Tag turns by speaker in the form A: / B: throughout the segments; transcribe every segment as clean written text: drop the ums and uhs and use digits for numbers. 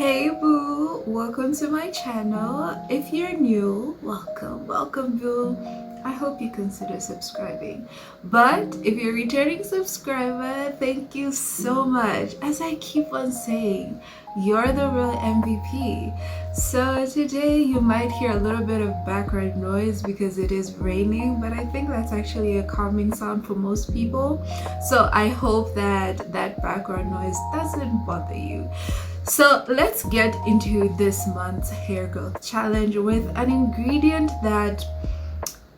A: Hey boo, welcome to my channel. If you're new, welcome boo. I hope you consider subscribing. But if you're a returning subscriber, thank you so much. As I keep on saying, you're the real MVP. So today you might hear a little bit of background noise because it is raining, but I think that's actually a calming sound for most people. So I hope that background noise doesn't bother you. So let's get into this month's hair growth challenge with an ingredient that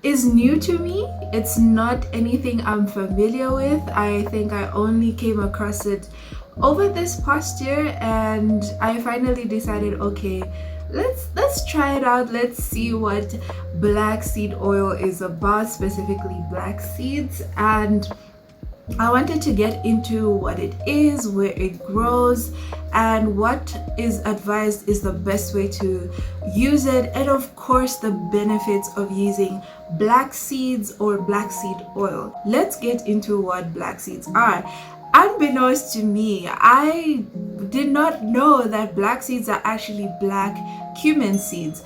A: is new to me. It's not anything I'm familiar with. I think I only came across it over this past year and I finally decided, okay, let's try it out. Let's see what black seed oil is about, specifically black seeds. And I wanted to get into what it is, where it grows, and what is advised is the best way to use it, and of course the benefits of using black seeds or black seed oil. Let's get into what black seeds are. Unbeknownst to me, I did not know that black seeds are actually black cumin seeds.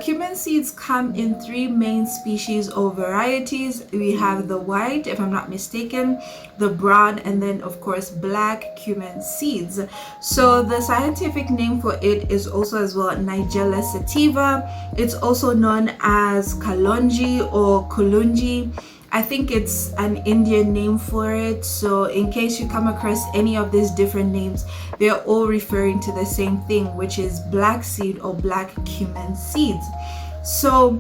A: Cumin seeds come in three main species or varieties. We have the white, if I'm not mistaken, the brown, and then of course black cumin seeds. So the scientific name for it is also as well Nigella sativa. It's also known as Kalonji or Kulunji. I think it's an Indian name for it, so in case you come across any of these different names, they're all referring to the same thing, which is black seed or black cumin seeds. So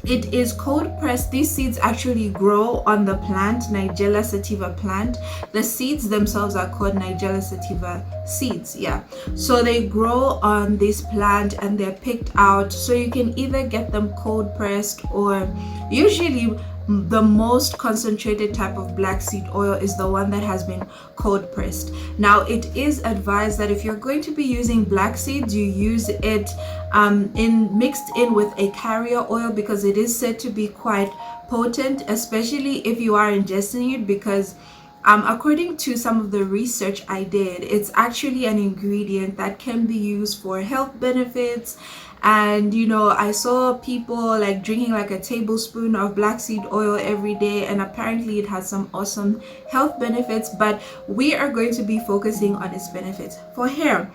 A: it is cold pressed. These seeds actually grow on the plant, Nigella sativa plant. The seeds themselves are called Nigella sativa seeds. Yeah, so they grow on this plant and they're picked out, so you can either get them cold pressed, or usually the most concentrated type of black seed oil is the one that has been cold pressed. Now it is advised that if you're going to be using black seeds, you use it mixed in with a carrier oil, because it is said to be quite potent, especially if you are ingesting it, because according to some of the research I did, it's actually an ingredient that can be used for health benefits. And you know, I saw people like drinking like a tablespoon of black seed oil every day, and apparently it has some awesome health benefits, but we are going to be focusing on its benefits for hair.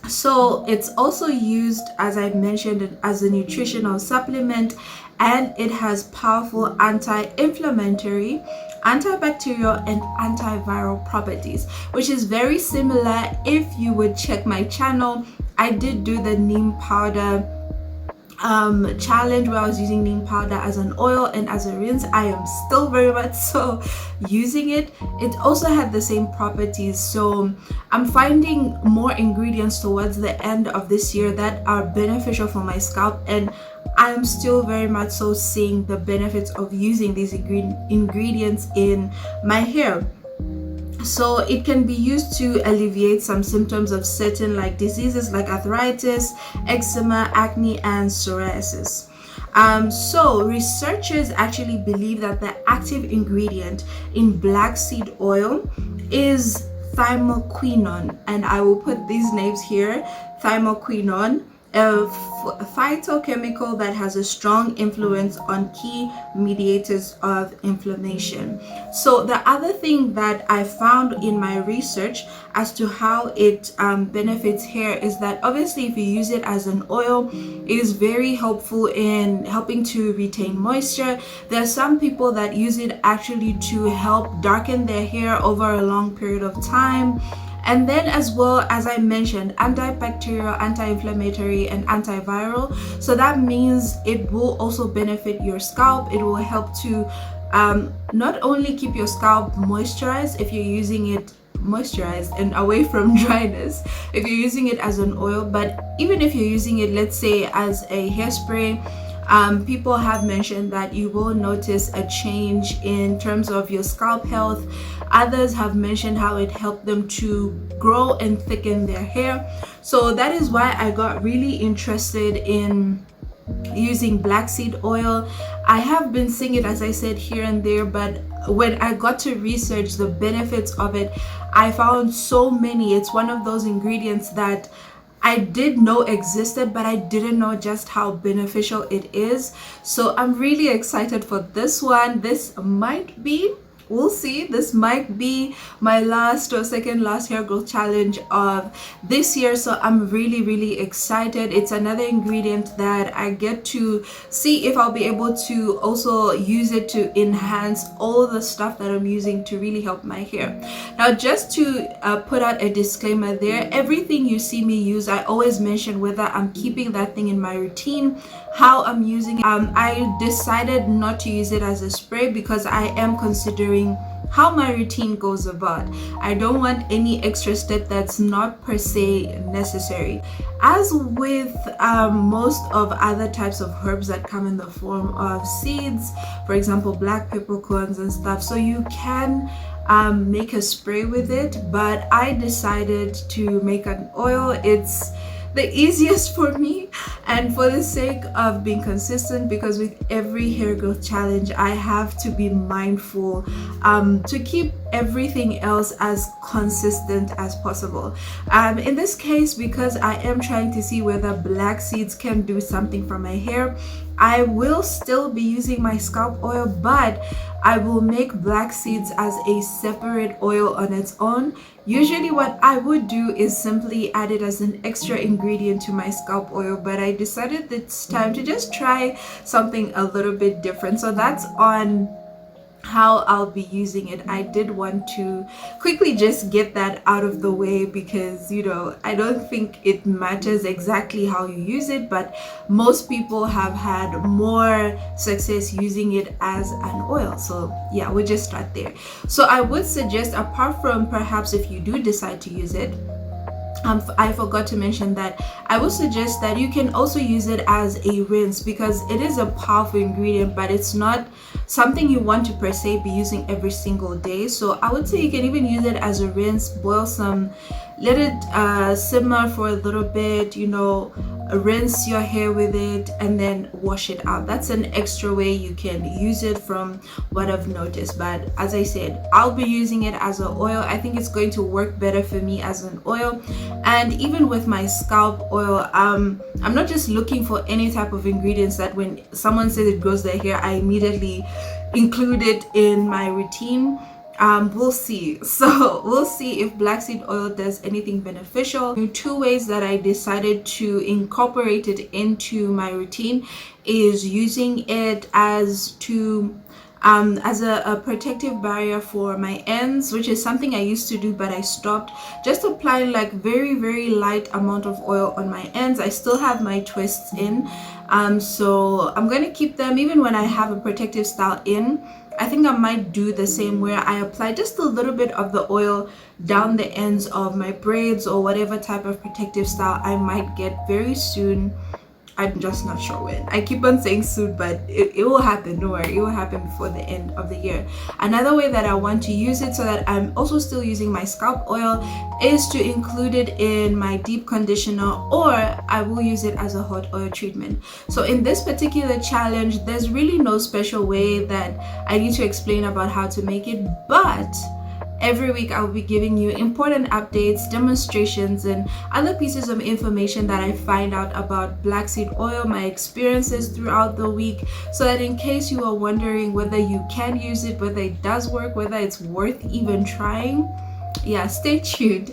A: So it's also used, as I mentioned, as a nutritional supplement, and it has powerful anti-inflammatory, antibacterial, and antiviral properties, which is very similar. If you would check my channel, I did do the neem powder challenge where I was using neem powder as an oil and as a rinse. I am still very much so using it. It also had the same properties, so I'm finding more ingredients towards the end of this year that are beneficial for my scalp, and I'm still very much so seeing the benefits of using these ingredients in my hair. So it can be used to alleviate some symptoms of certain like diseases like arthritis, eczema, acne, and psoriasis. So researchers actually believe that the active ingredient in black seed oil is thymoquinone, and I will put these names here. Thymoquinone, a phytochemical that has a strong influence on key mediators of inflammation. So the other thing that I found in my research as to how it benefits hair is that obviously if you use it as an oil, it is very helpful in helping to retain moisture. There are some people that use it actually to help darken their hair over a long period of time. And then as well, as I mentioned, antibacterial, anti-inflammatory, and antiviral. So that means it will also benefit your scalp. It will help to not only keep your scalp moisturized if you're using it moisturized and away from dryness if you're using it as an oil, but even if you're using it, let's say, as a hairspray, people have mentioned that you will notice a change in terms of your scalp health. Others have mentioned how it helped them to grow and thicken their hair. So that is why I got really interested in using black seed oil. I have been seeing it, as I said, here and there, but when I got to research the benefits of it, I found so many. It's one of those ingredients that I did know existed, but I didn't know just how beneficial it is. So I'm really excited for this one. This might be, we'll see, this might be my last or second last hair growth challenge of this year. So I'm really excited. It's another ingredient that I get to see if I'll be able to also use it to enhance all the stuff that I'm using to really help my hair. Now, just to put out a disclaimer there, everything you see me use, I always mention whether I'm keeping that thing in my routine, how I'm using it. I decided not to use it as a spray because I am considering how my routine goes about. I don't want any extra step that's not per se necessary. As with most of other types of herbs that come in the form of seeds, for example, black peppercorns and stuff, so you can make a spray with it, but I decided to make an oil. It's the easiest for me, and for the sake of being consistent, because with every hair growth challenge I have to be mindful to keep everything else as consistent as possible. In this case, because I am trying to see whether black seeds can do something for my hair, I will still be using my scalp oil, but I will make black seeds as a separate oil on its own. Usually what I would do is simply add it as an extra ingredient to my scalp oil, but I decided it's time to just try something a little bit different. So that's on how I'll be using it. I did want to quickly just get that out of the way because, you know, I don't think it matters exactly how you use it, but most people have had more success using it as an oil. So yeah, we'll just start there. So I would suggest, apart from perhaps if you do decide to use it, I forgot to mention that I would suggest that you can also use it as a rinse, because it is a powerful ingredient, but it's not something you want to per se be using every single day. So I would say you can even use it as a rinse, boil some, let it simmer for a little bit, you know, rinse your hair with it and then wash it out. That's an extra way you can use it from what I've noticed. But as I said, I'll be using it as an oil. I think it's going to work better for me as an oil. And even with my scalp oil, I'm not just looking for any type of ingredients that when someone says it grows their hair, I immediately include it in my routine. We'll see. So we'll see if black seed oil does anything beneficial. Two ways that I decided to incorporate it into my routine is using it as a protective barrier for my ends, which is something I used to do but I stopped. Just applying like very light amount of oil on my ends. I still have my twists in, so I'm going to keep them even when I have a protective style in. I think I might do the same where I apply just a little bit of the oil down the ends of my braids or whatever type of protective style I might get very soon. I'm just not sure when. I keep on saying soon, but it will happen. Don't worry, it will happen before the end of the year. Another way that I want to use it so that I'm also still using my scalp oil is to include it in my deep conditioner, or I will use it as a hot oil treatment. So in this particular challenge, there's really no special way that I need to explain about how to make it, but every week I'll be giving you important updates, demonstrations, and other pieces of information that I find out about black seed oil, my experiences throughout the week, so that in case you are wondering whether you can use it, whether it does work, whether it's worth even trying, yeah, stay tuned.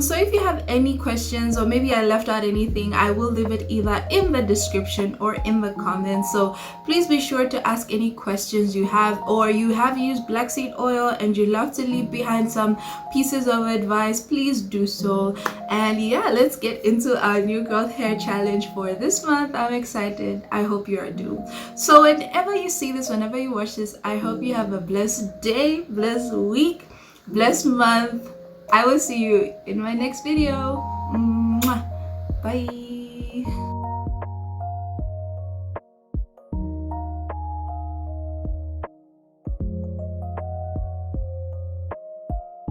A: So if you have any questions, or maybe I left out anything, I will leave it either in the description or in the comments. So please be sure to ask any questions you have, or you have used black seed oil and you love to leave behind some pieces of advice, please do so. And yeah, let's get into our new growth hair challenge for this month. I'm excited. I hope you are too. So whenever you see this, whenever you watch this, I hope you have a blessed day, blessed week, blessed month. I will see you in my next video. Mwah. Bye.